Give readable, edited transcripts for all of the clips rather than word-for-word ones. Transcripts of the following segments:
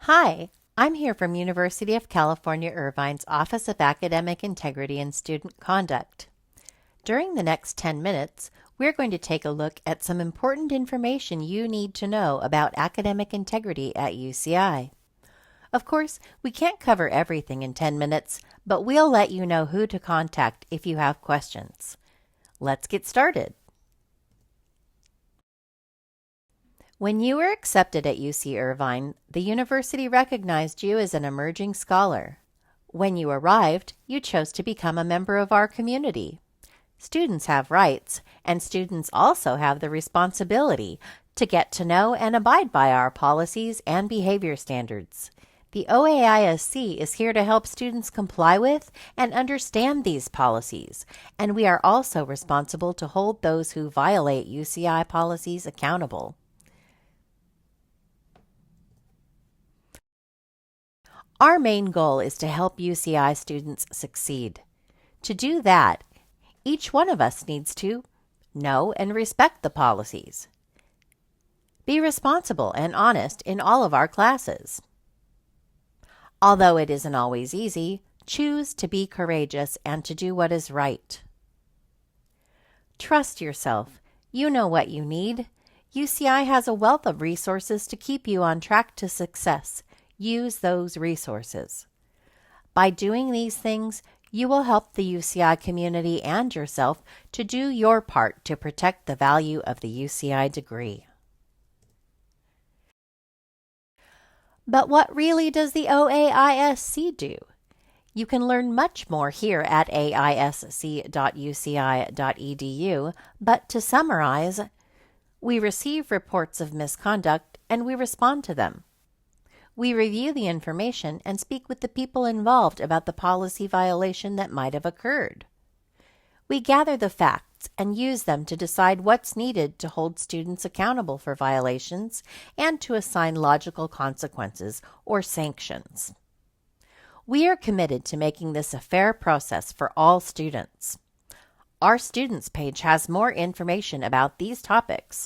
Hi, I'm here from University of California, Irvine's Office of Academic Integrity and Student Conduct. During the next 10 minutes, we're going to take a look at some important information you need to know about academic integrity at UCI. Of course, we can't cover everything in 10 minutes, but we'll let you know who to contact if you have questions. Let's get started. When you were accepted at UC Irvine, the university recognized you as an emerging scholar. When you arrived, you chose to become a member of our community. Students have rights, and students also have the responsibility to get to know and abide by our policies and behavior standards. The OAISC is here to help students comply with and understand these policies, and we are also responsible to hold those who violate UCI policies accountable. Our main goal is to help UCI students succeed. To do that, each one of us needs to know and respect the policies. Be responsible and honest in all of our classes. Although it isn't always easy, choose to be courageous and to do what is right. Trust yourself. You know what you need. UCI has a wealth of resources to keep you on track to success. Use those resources. By doing these things, you will help the UCI community and yourself to do your part to protect the value of the UCI degree. But what really does the OAISC do? You can learn much more here at aisc.uci.edu, but to summarize, we receive reports of misconduct and we respond to them. We review the information and speak with the people involved about the policy violation that might have occurred. We gather the facts and use them to decide what's needed to hold students accountable for violations and to assign logical consequences or sanctions. We are committed to making this a fair process for all students. Our Students page has more information about these topics.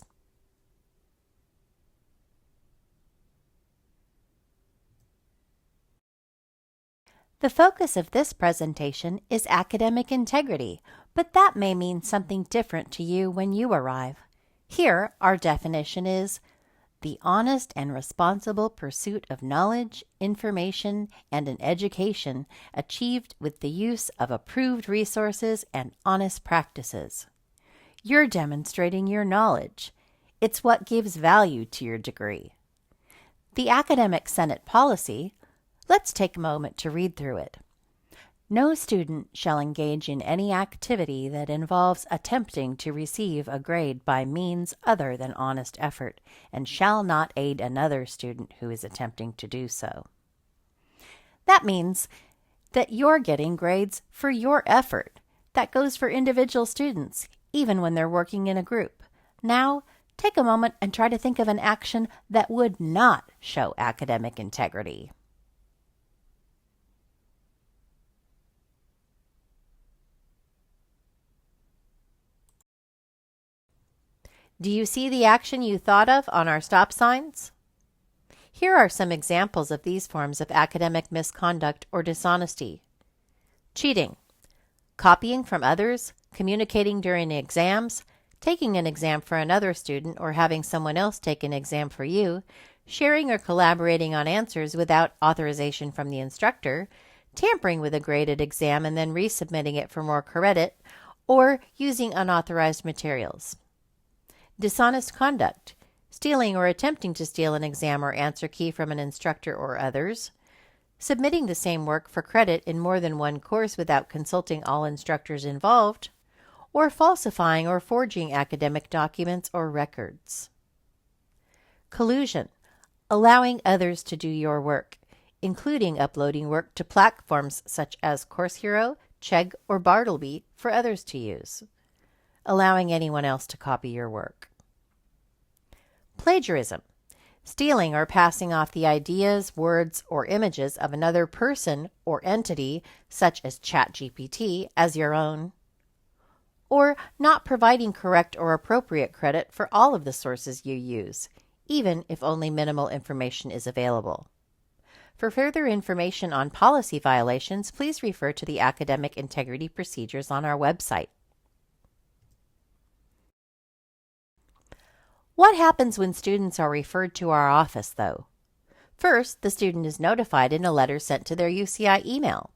The focus of this presentation is academic integrity, but that may mean something different to you when you arrive. Here, our definition is the honest and responsible pursuit of knowledge, information, and an education achieved with the use of approved resources and honest practices. You're demonstrating your knowledge. It's what gives value to your degree. The Academic Senate policy. Let's take a moment to read through it. No student shall engage in any activity that involves attempting to receive a grade by means other than honest effort, and shall not aid another student who is attempting to do so. That means that you're getting grades for your effort. That goes for individual students, even when they're working in a group. Now, take a moment and try to think of an action that would not show academic integrity. Do you see the action you thought of on our stop signs? Here are some examples of these forms of academic misconduct or dishonesty. Cheating, copying from others, communicating during exams, taking an exam for another student or having someone else take an exam for you, sharing or collaborating on answers without authorization from the instructor, tampering with a graded exam and then resubmitting it for more credit, or using unauthorized materials. Dishonest conduct, stealing or attempting to steal an exam or answer key from an instructor or others, submitting the same work for credit in more than one course without consulting all instructors involved, or falsifying or forging academic documents or records. Collusion, allowing others to do your work, including uploading work to platforms such as Course Hero, Chegg, or Bartleby for others to use. Allowing anyone else to copy your work. Plagiarism, stealing or passing off the ideas, words, or images of another person or entity, such as ChatGPT, as your own. Or not providing correct or appropriate credit for all of the sources you use, even if only minimal information is available. For further information on policy violations, please refer to the academic integrity procedures on our website. What happens when students are referred to our office, though? First, the student is notified in a letter sent to their UCI email.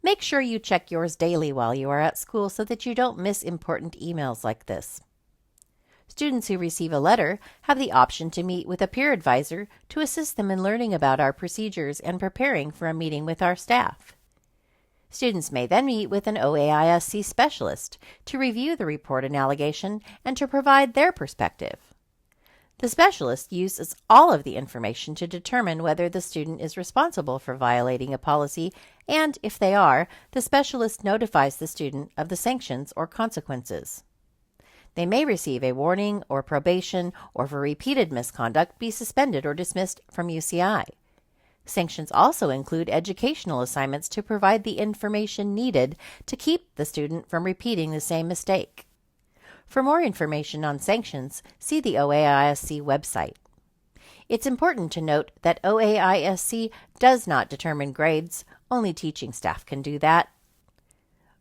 Make sure you check yours daily while you are at school so that you don't miss important emails like this. Students who receive a letter have the option to meet with a peer advisor to assist them in learning about our procedures and preparing for a meeting with our staff. Students may then meet with an OAISC specialist to review the report and allegation and to provide their perspective. The specialist uses all of the information to determine whether the student is responsible for violating a policy, and if they are, the specialist notifies the student of the sanctions or consequences. They may receive a warning or probation, or for repeated misconduct be suspended or dismissed from UCI. Sanctions also include educational assignments to provide the information needed to keep the student from repeating the same mistake. For more information on sanctions, see the OAISC website. It's important to note that OAISC does not determine grades, only teaching staff can do that.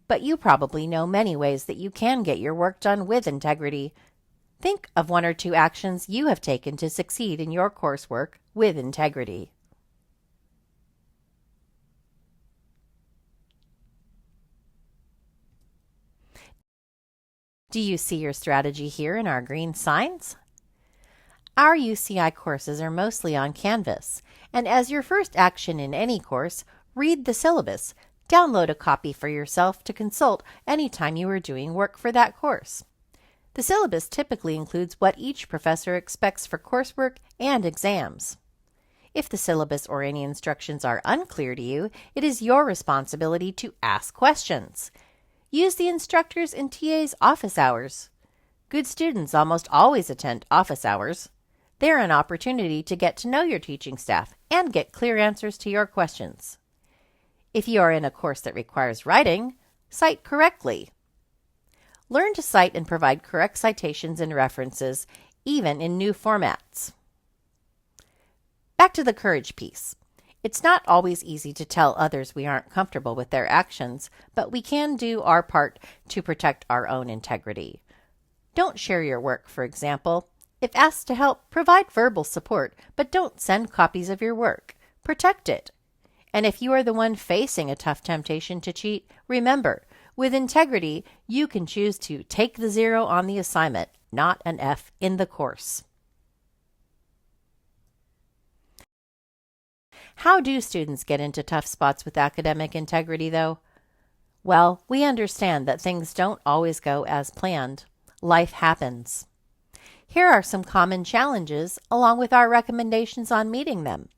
But you probably know many ways that you can get your work done with integrity. Think of 1 or 2 actions you have taken to succeed in your coursework with integrity. Do you see your strategy here in our green signs? Our UCI courses are mostly on Canvas, and as your first action in any course, read the syllabus. Download a copy for yourself to consult anytime you are doing work for that course. The syllabus typically includes what each professor expects for coursework and exams. If the syllabus or any instructions are unclear to you, it is your responsibility to ask questions. Use the instructors and TA's office hours. Good students almost always attend office hours. They're an opportunity to get to know your teaching staff and get clear answers to your questions. If you are in a course that requires writing, cite correctly. Learn to cite and provide correct citations and references, even in new formats. Back to the courage piece. It's not always easy to tell others we aren't comfortable with their actions, but we can do our part to protect our own integrity. Don't share your work, for example. If asked to help, provide verbal support, but don't send copies of your work. Protect it. And if you are the one facing a tough temptation to cheat, remember, with integrity, you can choose to take the 0 on the assignment, not an F in the course. How do students get into tough spots with academic integrity, though? Well, we understand that things don't always go as planned. Life happens. Here are some common challenges, along with our recommendations on meeting them.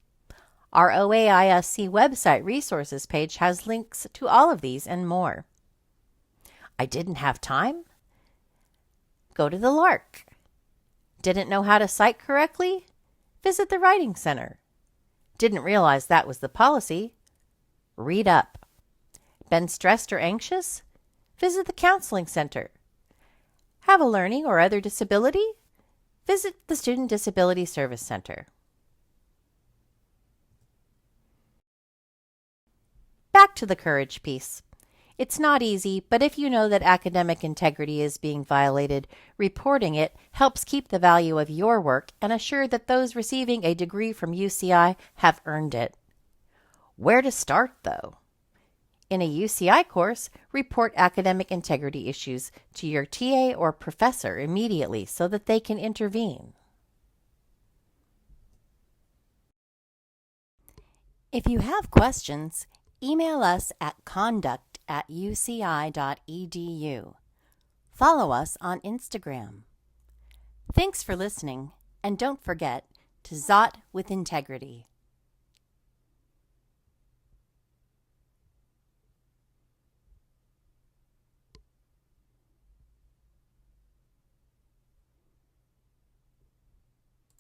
Our OAISC website resources page has links to all of these and more. I didn't have time? Go to the LARC. Didn't know how to cite correctly? Visit the Writing Center. Didn't realize that was the policy? Read up. Been stressed or anxious? Visit the Counseling Center. Have a learning or other disability? Visit the Student Disability Service Center. Back to the courage piece. It's not easy, but if you know that academic integrity is being violated, reporting it helps keep the value of your work and assure that those receiving a degree from UCI have earned it. Where to start, though? In a UCI course, report academic integrity issues to your TA or professor immediately so that they can intervene. If you have questions, email us at conduct@uci.edu. Follow us on Instagram. Thanks for listening, and don't forget to Zot with integrity.